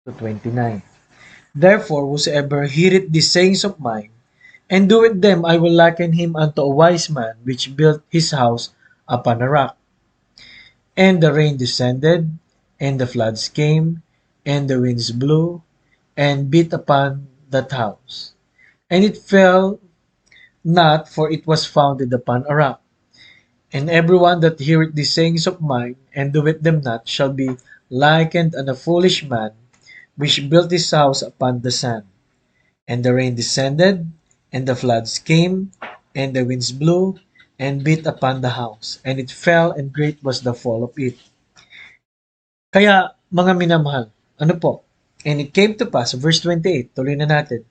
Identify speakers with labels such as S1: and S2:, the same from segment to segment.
S1: to 29. Therefore, whosoever heareth these sayings of mine, and doeth them, I will liken him unto a wise man which built his house upon a rock. And the rain descended, and the floods came, and the winds blew, and beat upon that house. And it fell not, for it was founded upon a rock. And every one that heareth these sayings of mine, and doeth them not, shall be likened unto a foolish man, which built his house upon the sand. And the rain descended, and the floods came, and the winds blew, and beat upon the house. And it fell, and great was the fall of it. Kaya, mga minamahal, ano po? And it came to pass, verse 28, tuloy na natin.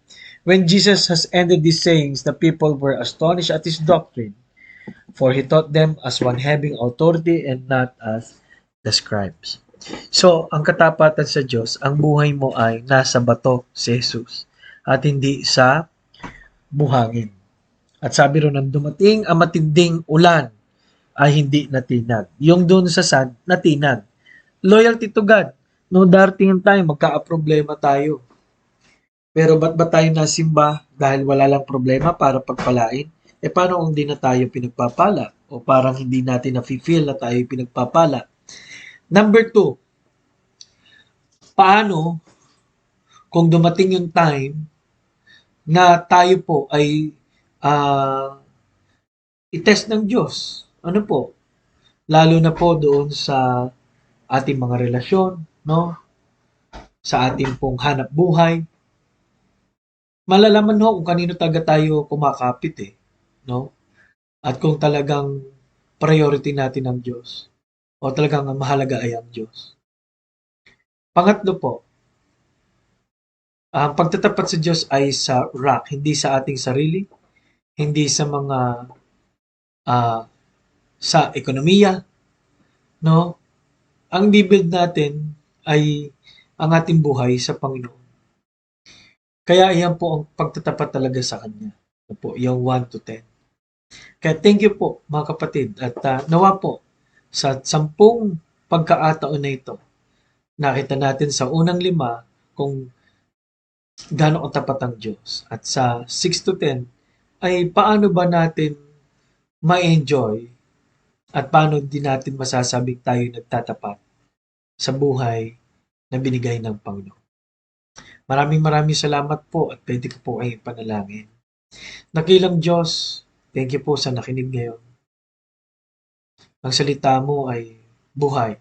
S1: When Jesus has ended these sayings, the people were astonished at his doctrine, for he taught them as one having authority and not as the scribes. So, ang katapatan sa Diyos, ang buhay mo ay nasa bato si Jesus at hindi sa buhangin. At sabi ro nang dumating ang matinding ulan ay hindi natinag. Yung doon sa sand, natinag. Loyalty to God. No, darating ang time, magka-problema tayo. Pero ba't ba tayo nasimba dahil wala lang problema para pagpalain? E paano kung di na tayo pinagpapala? O parang hindi natin na-feel na tayo pinagpapala? Number two, paano kung dumating yung time na tayo po ay i-test ng Diyos? Ano po? Lalo na po doon sa ating mga relasyon, no? Sa ating pong hanap buhay. Malalaman ho kung kanino talaga tayo kumakapit eh, no? At kung talagang priority natin ang Diyos o talagang ang mahalaga ay ang Diyos. Pangatlo po, ang pagtatapat sa Diyos ay sa rock, hindi sa ating sarili, hindi sa mga sa ekonomiya, no? Ang bibuild natin ay ang ating buhay sa Panginoon. Kaya iyan po ang pagtatapat talaga sa Kanya. Ano po, yung 1 to 10. Kaya thank you po mga kapatid at nawa po sa 10 pagkakataon na ito, nakita natin sa unang 5 kung gaano katapat ang Diyos. At sa 6 to 10 ay paano ba natin ma-enjoy at paano din natin masasabing tayo nagtatapat sa buhay na binigay ng Panginoon. Maraming salamat po at pwede ko po kayong panalangin. Nakilang Diyos, thank you po sa nakinig ngayon. Ang salita mo ay buhay.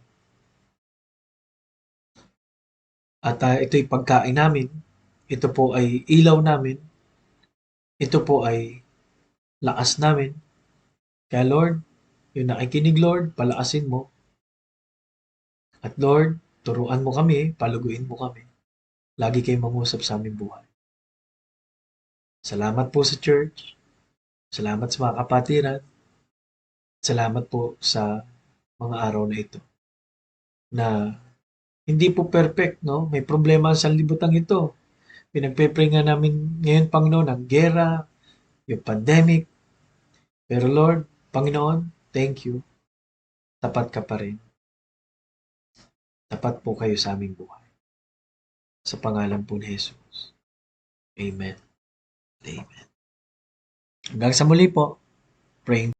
S1: At ito'y pagkain namin. Ito po ay ilaw namin. Ito po ay lakas namin. Kaya Lord, yung nakikinig Lord, palakasin mo. At Lord, turuan mo kami, paluguin mo kami. Lagi kayong mangusap sa aming buhay. Salamat po sa church. Salamat sa mga kapatiran. Salamat po sa mga araw na ito. Na hindi po perfect, no? May problema sa libutan ito. Pinagpe-pray nga namin ngayon, Panginoon, ang gera, yung pandemic. Pero Lord, Panginoon, thank you. Tapat ka pa rin. Tapat po kayo sa aming buhay. Sa pangalan po ni Jesus. Amen. Amen. Hanggang sa muli po. Praying